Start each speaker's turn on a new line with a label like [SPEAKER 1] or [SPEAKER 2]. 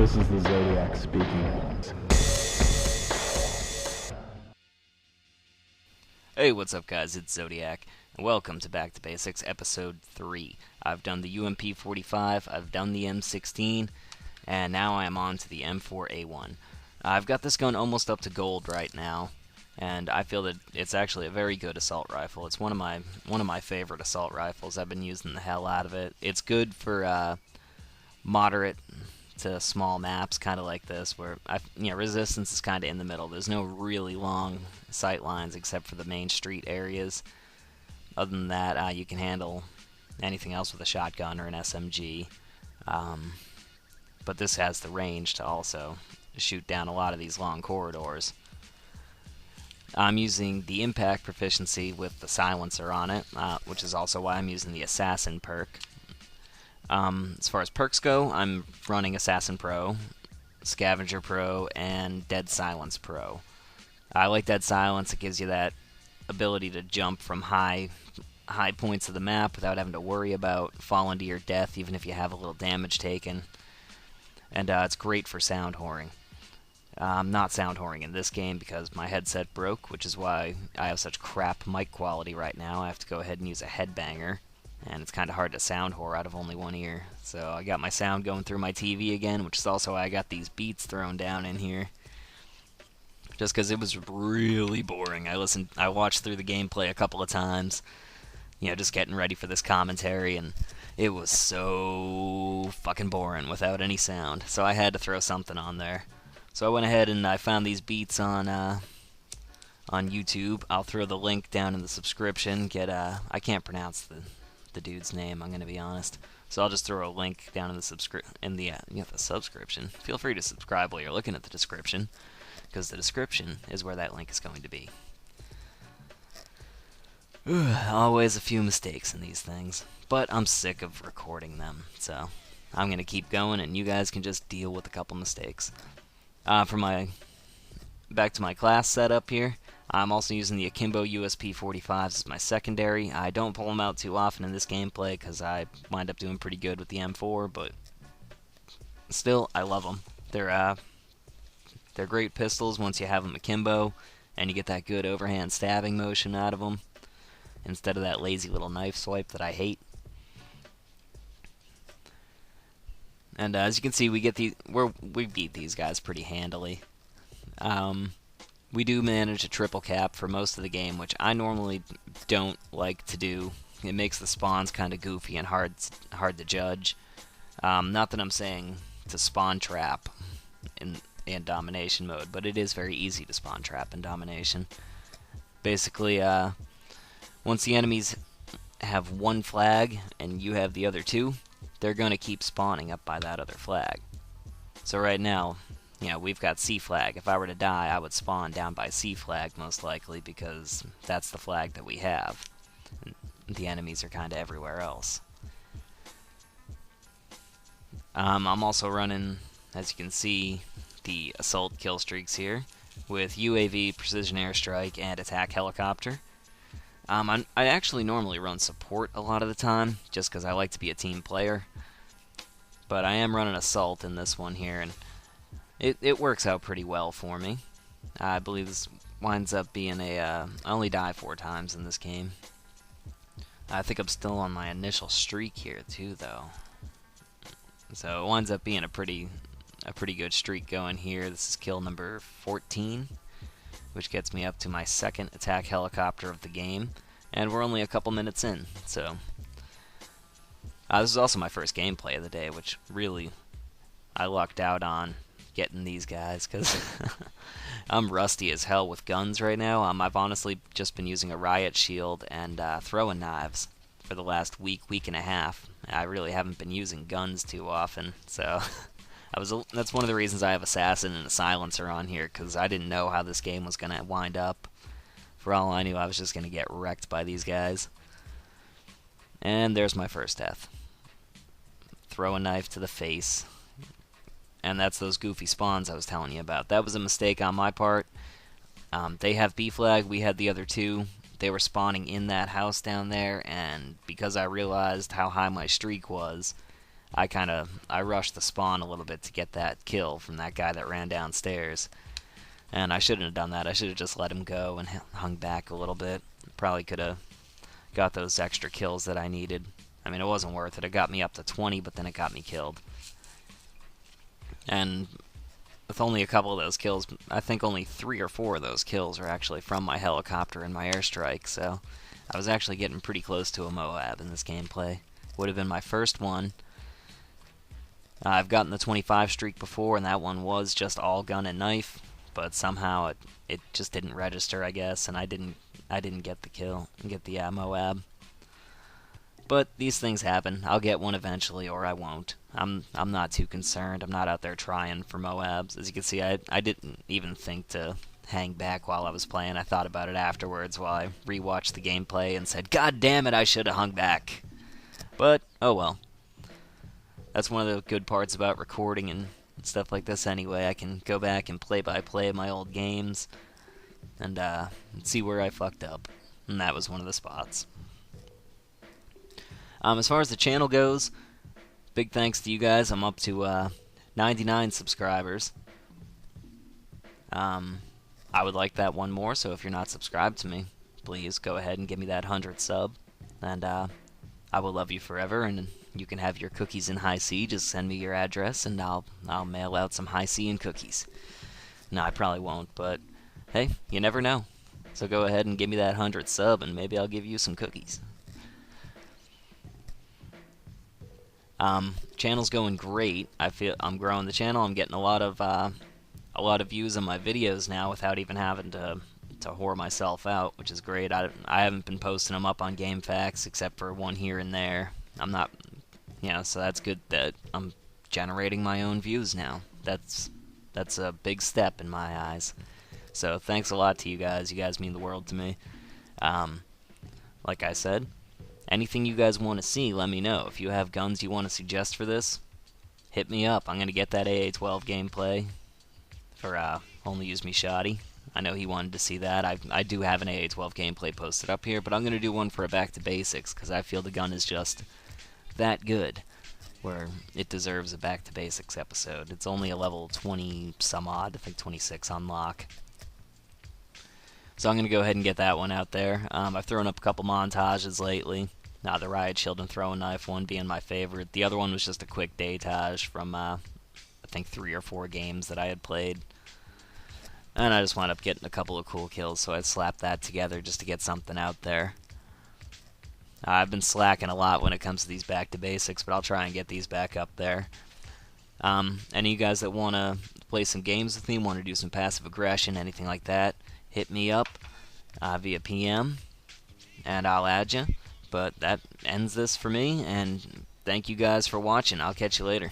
[SPEAKER 1] This is the Zodiac speaking.
[SPEAKER 2] Hey, what's up guys, it's Zodiac, and welcome to Back to Basics, Episode 3. I've done the UMP-45, I've done the M16, and now I am on to the M4A1. I've got this gun almost up to gold right now, and I feel that it's actually a very good assault rifle. It's one of my favorite assault rifles. I've been using the hell out of it. It's good for moderate to small maps, kind of like this, where resistance is kind of in the middle. There's no really long sight lines except for the main street areas. Other than that, you can handle anything else with a shotgun or an SMG. But this has the range to also shoot down a lot of these long corridors. I'm using the impact proficiency with the silencer on it, which is also why I'm using the assassin perk. As far as perks go, I'm running Assassin Pro, Scavenger Pro, and Dead Silence Pro. I like Dead Silence. It gives you that ability to jump from high points of the map without having to worry about falling to your death, even if you have a little damage taken. And it's great for sound whoring. I'm not sound whoring in this game because my headset broke, which is why I have such crap mic quality right now. I have to go ahead and use a headbanger. And it's kind of hard to sound whore out of only one ear. So I got my sound going through my TV again, which is also why I got these beats thrown down in here. Just because it was really boring. I watched through the gameplay a couple of times, just getting ready for this commentary, and it was so fucking boring without any sound. So I had to throw something on there. So I went ahead and I found these beats on YouTube. I'll throw the link down in the subscription. I can't pronounce the dude's name, I'm going to be honest. So I'll just throw a link down in the subscription. Feel free to subscribe while you're looking at the description, because the description is where that link is going to be. Always a few mistakes in these things, but I'm sick of recording them, so I'm going to keep going, and you guys can just deal with a couple mistakes. Back to my class setup here. I'm also using the Akimbo USP-45s as my secondary. I don't pull them out too often in this gameplay because I wind up doing pretty good with the M4, but still, I love them. They're great pistols once you have them akimbo, and you get that good overhand stabbing motion out of them, instead of that lazy little knife swipe that I hate. And as you can see, we beat these guys pretty handily. We do manage a triple cap for most of the game, which I normally don't like to do. It makes the spawns kind of goofy and hard to judge. Not that I'm saying to spawn trap in Domination mode, but it is very easy to spawn trap in Domination. Basically, once the enemies have one flag and you have the other two, they're going to keep spawning up by that other flag. So right now, we've got C flag. If I were to die, I would spawn down by C flag most likely, because that's the flag that we have. The enemies are kind of everywhere else. I'm also running, as you can see, the assault kill streaks here with UAV, precision airstrike, and attack helicopter. I actually normally run support a lot of the time, just because I like to be a team player. But I am running assault in this one here, and it works out pretty well for me. I believe this winds up being I only die 4 times in this game. I think I'm still on my initial streak here too, though. So it winds up being a pretty good streak going here. This is kill number 14, which gets me up to my second attack helicopter of the game, and we're only a couple minutes in. So this is also my first gameplay of the day, which really I lucked out on getting these guys, because I'm rusty as hell with guns right now. I've honestly just been using a riot shield and throwing knives for the last week and a half. I really haven't been using guns too often, so that's one of the reasons I have assassin and a silencer on here, because I didn't know how this game was going to wind up. For all I knew, I was just going to get wrecked by these guys. And there's my first death. Throw a knife to the face. And that's those goofy spawns I was telling you about. That was a mistake on my part. They have B flag, we had the other two. They were spawning in that house down there, and because I realized how high my streak was, I rushed the spawn a little bit to get that kill from that guy that ran downstairs. And I shouldn't have done that. I should have just let him go and hung back a little bit. Probably could have got those extra kills that I needed. I mean, it wasn't worth it. It got me up to 20, but then it got me killed. And with only a couple of those kills, I think only 3 or 4 of those kills are actually from my helicopter and my airstrike, so I was actually getting pretty close to a Moab in this gameplay. Would have been my first one. I've gotten the 25 streak before, and that one was just all gun and knife, but somehow it just didn't register, I guess, and I didn't get the kill and get the Moab. But these things happen. I'll get one eventually, or I won't. I'm not too concerned. I'm not out there trying for Moabs. As you can see, I didn't even think to hang back while I was playing. I thought about it afterwards while I rewatched the gameplay and said, God damn it, I should have hung back. But, oh well. That's one of the good parts about recording and stuff like this anyway. I can go back and play-by-play my old games and see where I fucked up. And that was one of the spots. As far as the channel goes, big thanks to you guys. I'm up to 99 subscribers. I would like that one more, so if you're not subscribed to me, please go ahead and give me that 100th sub. And I will love you forever, and you can have your cookies in High C. Just send me your address, and I'll mail out some High C and cookies. No, I probably won't, but hey, you never know. So go ahead and give me that 100th sub, and maybe I'll give you some cookies. Channel's going great. I feel I'm growing the channel. I'm getting a lot of views on my videos now without even having to whore myself out, which is great. I haven't been posting them up on GameFAQs except for one here and there. I'm not, so that's good that I'm generating my own views now. That's a big step in my eyes. So thanks a lot to you guys. You guys mean the world to me. Like I said, anything you guys want to see, let me know. If you have guns you want to suggest for this, hit me up. I'm going to get that AA-12 gameplay for Only Use Me Shoddy. I know he wanted to see that. I do have an AA-12 gameplay posted up here, but I'm going to do one for a Back to Basics, because I feel the gun is just that good, where it deserves a Back to Basics episode. It's only a level 20 some odd, I think 26 on lock. So I'm going to go ahead and get that one out there. I've thrown up a couple montages lately. The Riot Shield and Throw a Knife one being my favorite. The other one was just a quick datage from, I think 3 or 4 games that I had played. And I just wound up getting a couple of cool kills, so I slapped that together just to get something out there. I've been slacking a lot when it comes to these Back to Basics, but I'll try and get these back up there. Any of you guys that want to play some games with me, want to do some passive aggression, anything like that, hit me up via PM, and I'll add you. But that ends this for me, and thank you guys for watching. I'll catch you later.